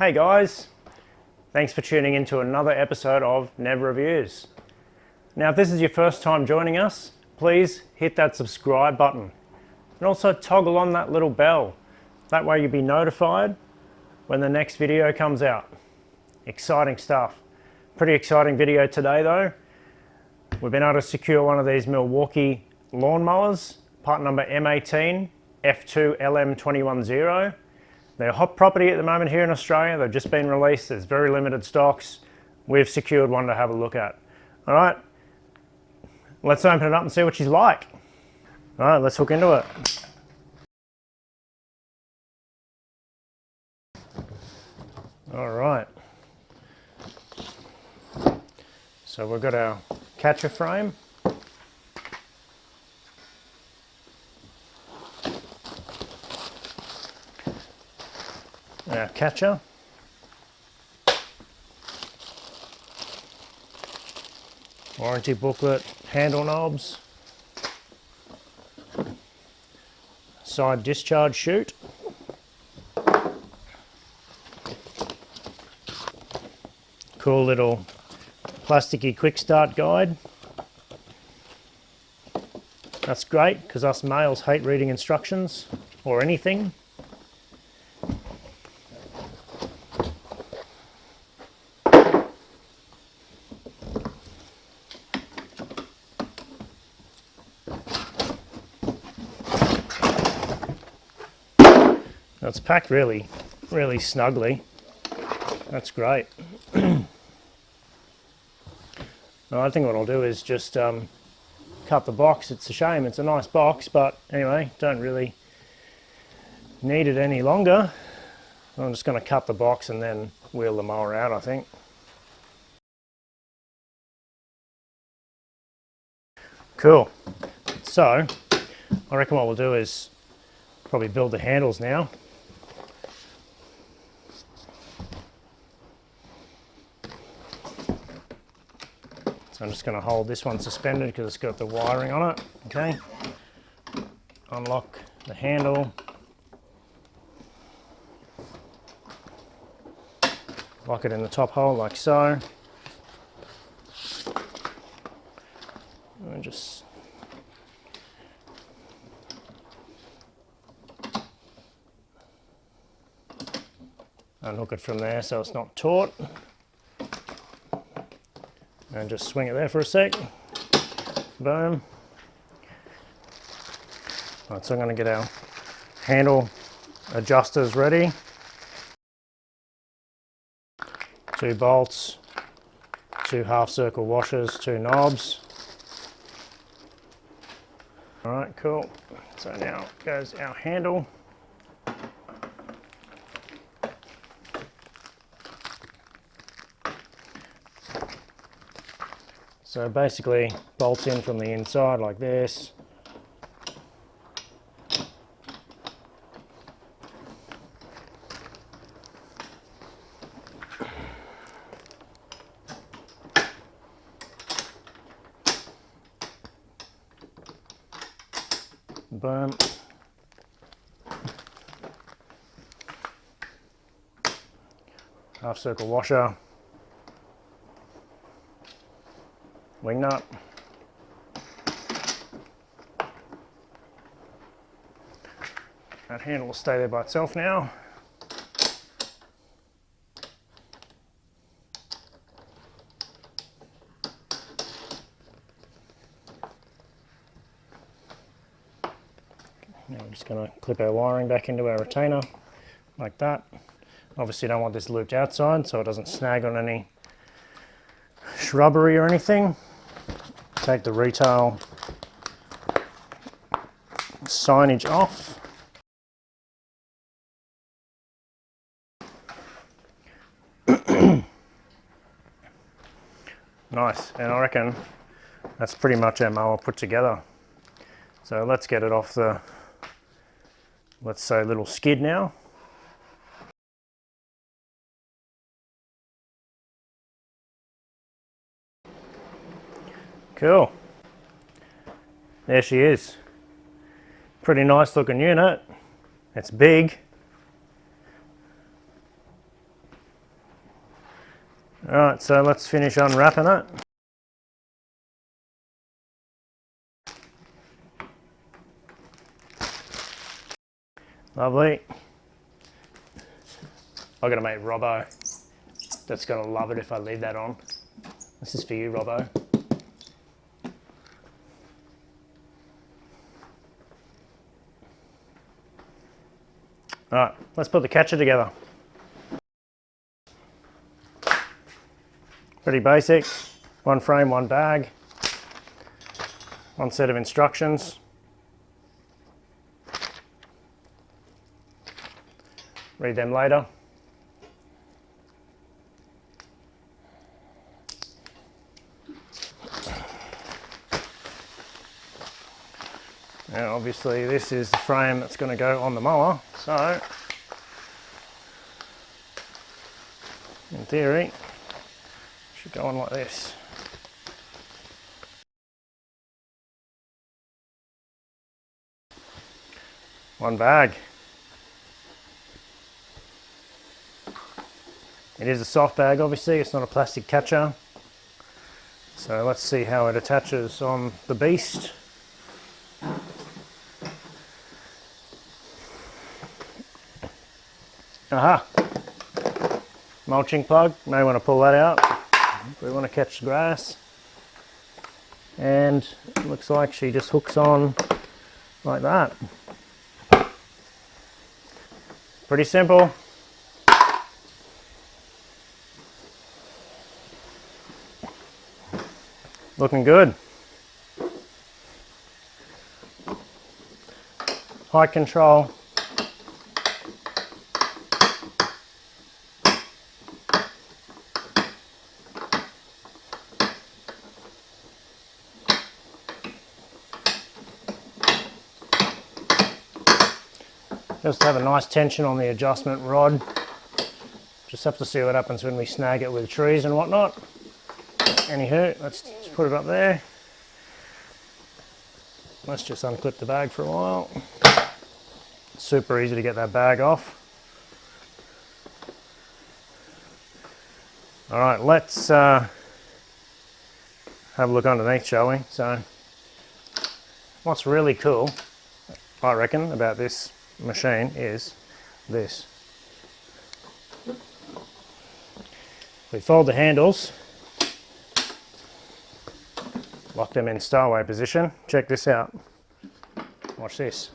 Hey guys, thanks for tuning in to another episode of Nev Reviews. Now if this is your first time joining us, please hit that subscribe button and also toggle on that little bell. That way you'll be notified when the next video comes out. Exciting stuff. Pretty exciting video today though. We've been able to secure one of these Milwaukee lawn mowers, part number M18 F2 LM210. They're a hot property at the moment here in Australia. They've just been released. There's very limited stocks. We've secured one to have a look at. All right, let's open it up and see what she's like. All right, let's hook into it. All right. So we've got our catcher frame. Our catcher. Warranty booklet, handle knobs. Side discharge chute. Cool little plasticky quick start guide. That's great because us males hate reading instructions or anything. It's packed really snugly. That's great. I think what I'll do is just cut the box. It's a shame, it's a nice box, but anyway, don't really need it any longer. I'm just going to cut the box and then wheel the mower out, I think. Cool. So, I reckon what we'll do is probably build the handles now. I'm just going to hold this one suspended because it's got the wiring on it. Okay. Unlock the handle. Lock it in the top hole like so. And just unhook it from there so it's not taut. And just swing it there for a sec. Boom. Right, so I'm going to get our handle adjusters ready. 2 bolts, 2 half circle washers, 2 knobs. All right, cool. So now goes our handle. So basically bolts in from the inside like this. Boom. Half circle washer. Wing nut. That handle will stay there by itself now. Now we're just going to clip our wiring back into our retainer like that. Obviously don't want this looped outside so it doesn't snag on any shrubbery or anything. Take the retail signage off. Nice, and I reckon that's pretty much our mower put together. So let's get it off the, let's say, little skid now. Cool. There she is. Pretty nice looking unit. It's big. Alright, so let's finish unwrapping it. Lovely. I've got to make Robbo. That's going to love it if I leave that on. This is for you, Robbo. Alright, let's put the catcher together. Pretty basic. One frame, one bag. One set of instructions. Read them later. Now obviously this is the frame that's going to go on the mower, so in theory it should go on like this. One bag. It is a soft bag, obviously, it's not a plastic catcher. So let's see how it attaches on the beast. Aha! Mulching plug, may want to pull that out if we want to catch the grass. And it looks like she just hooks on like that. Pretty simple. Looking good. Height control. Just have a nice tension on the adjustment rod. Just have to see what happens when we snag it with trees and whatnot. Anywho, let's just put it up there. Let's just unclip the bag for a while. Super easy to get that bag off. All right, let's have a look underneath, shall we? So, what's really cool, I reckon, about this machine is this. We fold the handles, lock them in stowaway position. Check this out. Watch this.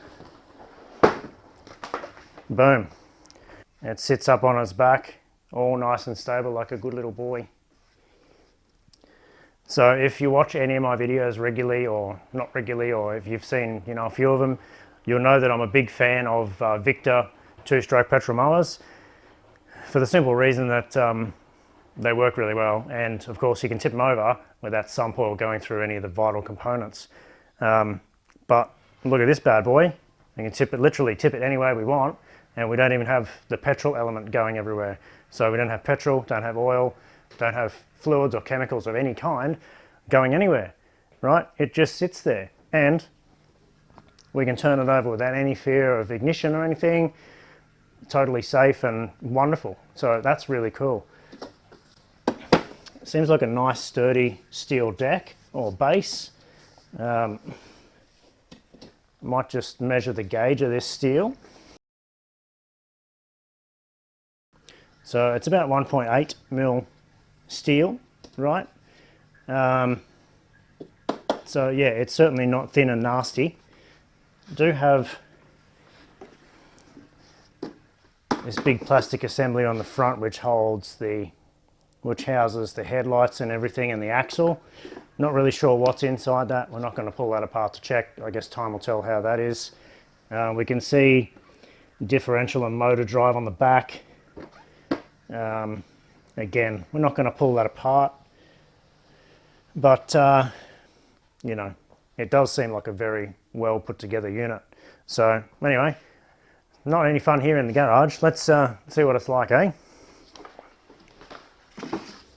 Boom. It sits up on its back, all nice and stable like a good little boy. So if you watch any of my videos regularly or not regularly, or if you've seen a few of them, you'll know that I'm a big fan of Victor two-stroke petrol mowers for the simple reason that they work really well, and of course you can tip them over without sump oil going through any of the vital components. But look at this bad boy. We can literally tip it any way we want, and we don't even have the petrol element going everywhere. So we don't have petrol, don't have oil, don't have fluids or chemicals of any kind going anywhere, right? It just sits there, and we can turn it over without any fear of ignition or anything. Totally safe and wonderful. So that's really cool. Seems like a nice sturdy steel deck or base. Might just measure the gauge of this steel. So it's about 1.8 mil steel, right? So yeah, it's certainly not thin and nasty. Do have this big plastic assembly on the front which houses the headlights and everything, and the axle. Not really sure what's inside that. We're not going to pull that apart to check. I guess time will tell how that is. We can see differential and motor drive on the back. Again, we're not going to pull that apart, but you know, it does seem like a very well put together unit. So anyway, not any fun here in the garage. Let's see what it's like, eh?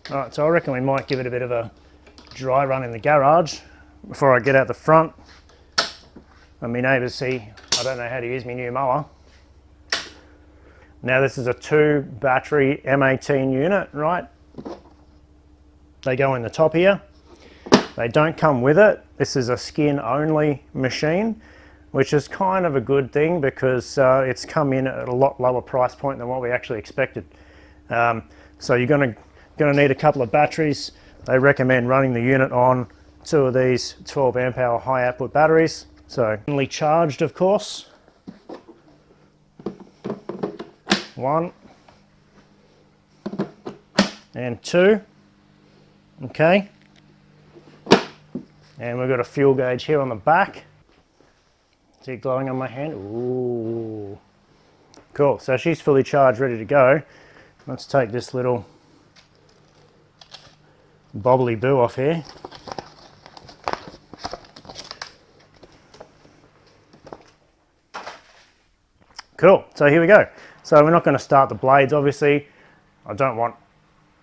Alright, so I reckon we might give it a bit of a dry run in the garage before I get out the front and my neighbours see I don't know how to use my new mower. Now this is a 2 battery M18 unit, right? they go in the top here. They don't come with it. This is a skin only machine, which is kind of a good thing because it's come in at a lot lower price point than what we actually expected. So you're going to need a couple of batteries. They recommend running the unit on 2 of these 12 amp hour high output batteries. So only charged, of course. 1 and 2. Okay. And we've got a fuel gauge here on the back. See it glowing on my hand? Ooh. Cool, so she's fully charged, ready to go. Let's take this little bobbly boo off here. Cool, so here we go. So we're not going to start the blades, obviously. I don't want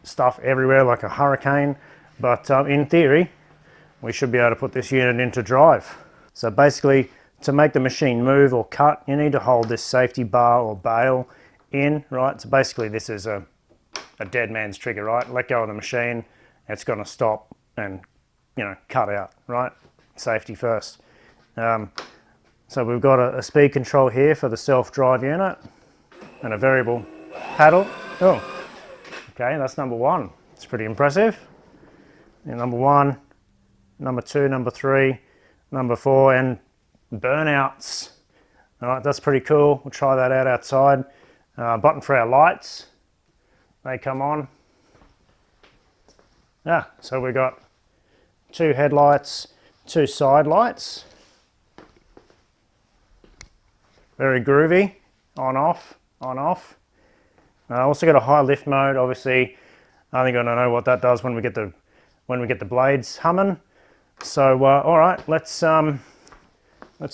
stuff everywhere like a hurricane, but in theory, we should be able to put this unit into drive. So basically, to make the machine move or cut, you need to hold this safety bar or bail in, right? So basically this is a dead man's trigger, right? Let go of the machine, it's gonna stop and, you know, cut out, right? Safety first. So we've got a speed control here for the self-drive unit and a variable paddle. Oh, okay, that's number 1. It's pretty impressive. And number 1, number 2, number 3, number 4, and burnouts. All right, that's pretty cool. We'll try that out outside. Button for our lights. They come on. So we've got 2 headlights, 2 side lights. Very groovy. On, off, on, off. Also got a high lift mode. Obviously, I think I don't know what that does when we get the blades humming. So, all right, let's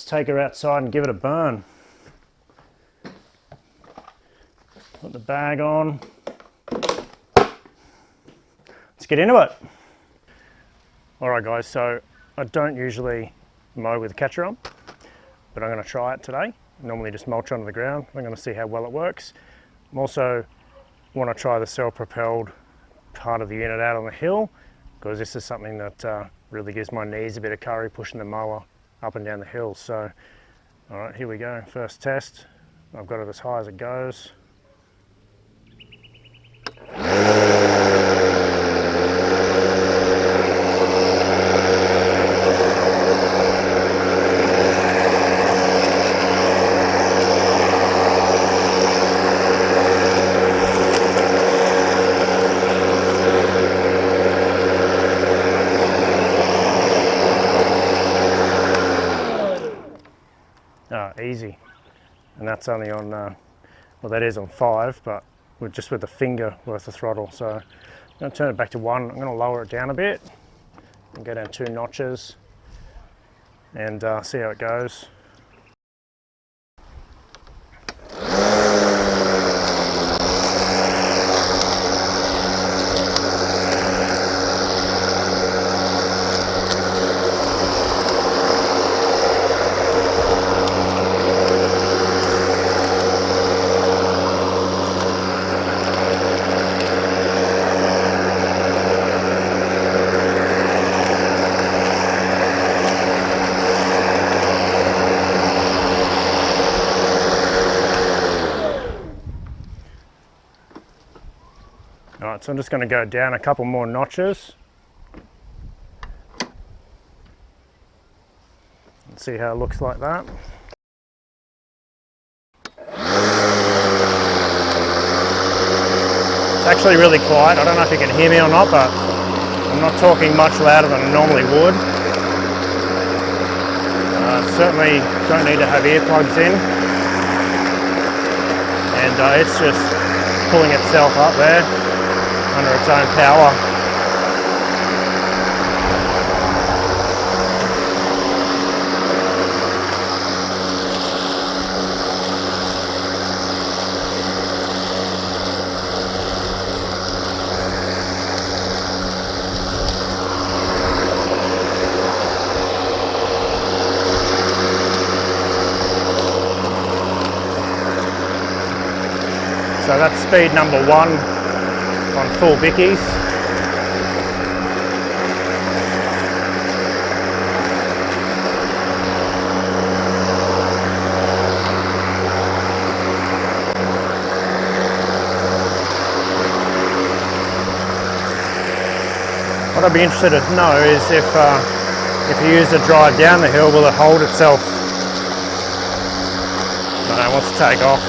take her outside and give it a burn. Put the bag on. Let's get into it. All right, guys, so I don't usually mow with a catcher on, but I'm going to try it today. Normally just mulch onto the ground. I'm going to see how well it works. I'm also want to try the self-propelled part of the unit out on the hill, because this is something that really gives my knees a bit of curry pushing the mower up and down the hill. So, all right, here we go. First test. I've got it as high as it goes. Easy, and that's only on well, that is on 5, but just with a finger worth of throttle. So I'm going to turn it back to 1. I'm going to lower it down a bit and go down 2 notches and see how it goes. Alright, so I'm just going to go down a couple more notches and see how it looks like that. It's actually really quiet. I don't know if you can hear me or not, but I'm not talking much louder than I normally would. Certainly don't need to have earplugs in, and it's just pulling itself up there under its own power. So that's speed number 1 on full bickies. What I'd be interested to know is if you use a drive down the hill, will it hold itself? No, it wants to take off.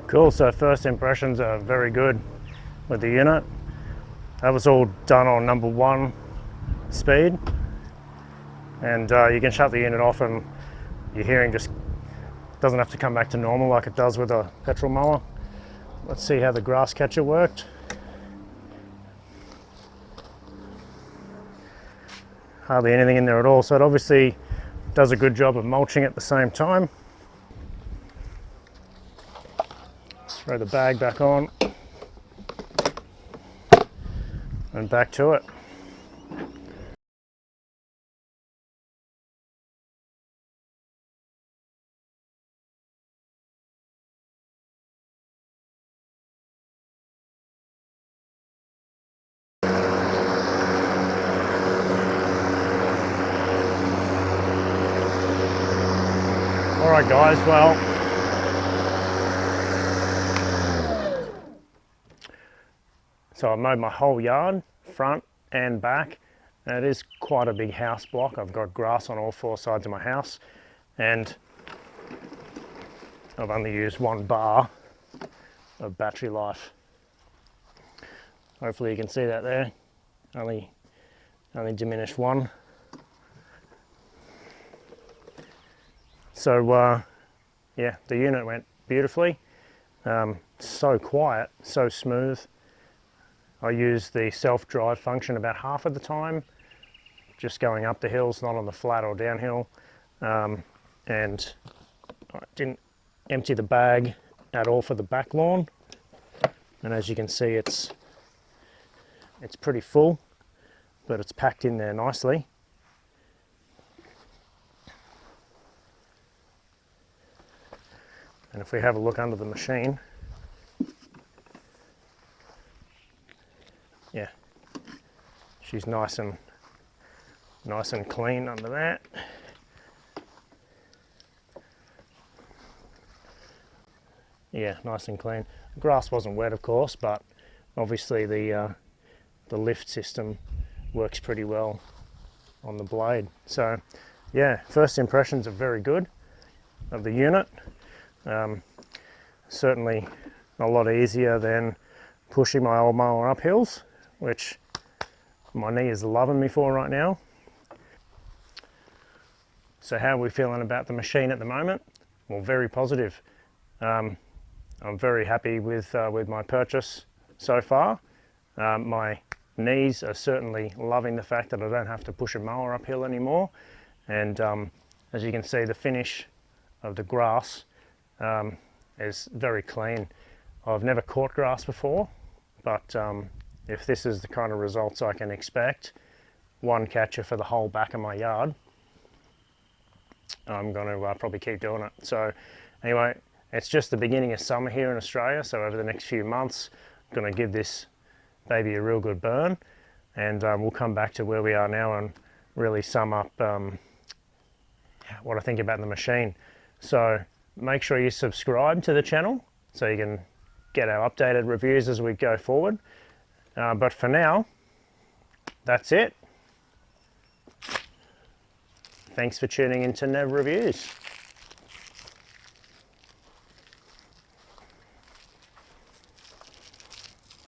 Cool, so first impressions are very good with the unit. That was all done on number 1 speed, and you can shut the unit off and your hearing just doesn't have to come back to normal like it does with a petrol mower. Let's see how the grass catcher worked. Hardly anything in there at all, so it obviously does a good job of mulching at the same time. Throw the bag back on and back to it. All right guys, well, so I've mowed my whole yard, front and back. And it is quite a big house block. I've got grass on all 4 sides of my house, and I've only used 1 bar of battery life. Hopefully you can see that there. Only diminished 1. So yeah, the unit went beautifully. So quiet, so smooth. I use the self-drive function about half of the time, just going up the hills, not on the flat or downhill. And I didn't empty the bag at all for the back lawn. And as you can see, it's pretty full, but it's packed in there nicely. And if we have a look under the machine, yeah, she's nice and clean under that. Yeah, nice and clean. The grass wasn't wet, of course, but obviously the lift system works pretty well on the blade. So yeah, first impressions are very good of the unit. Certainly a lot easier than pushing my old mower up hills, which my knee is loving me for right now. So how are we feeling about the machine at the moment? Well, very positive. I'm very happy with my purchase so far. My knees are certainly loving the fact that I don't have to push a mower uphill anymore. And as you can see, the finish of the grass is very clean. I've never caught grass before, but if this is the kind of results I can expect, one catcher for the whole back of my yard, I'm going to probably keep doing it. So anyway, it's just the beginning of summer here in Australia, so over the next few months I'm going to give this baby a real good burn, and we'll come back to where we are now and really sum up what I think about the machine. So make sure you subscribe to the channel so you can get our updated reviews as we go forward. But for now, that's it. Thanks for tuning in to Nev Reviews.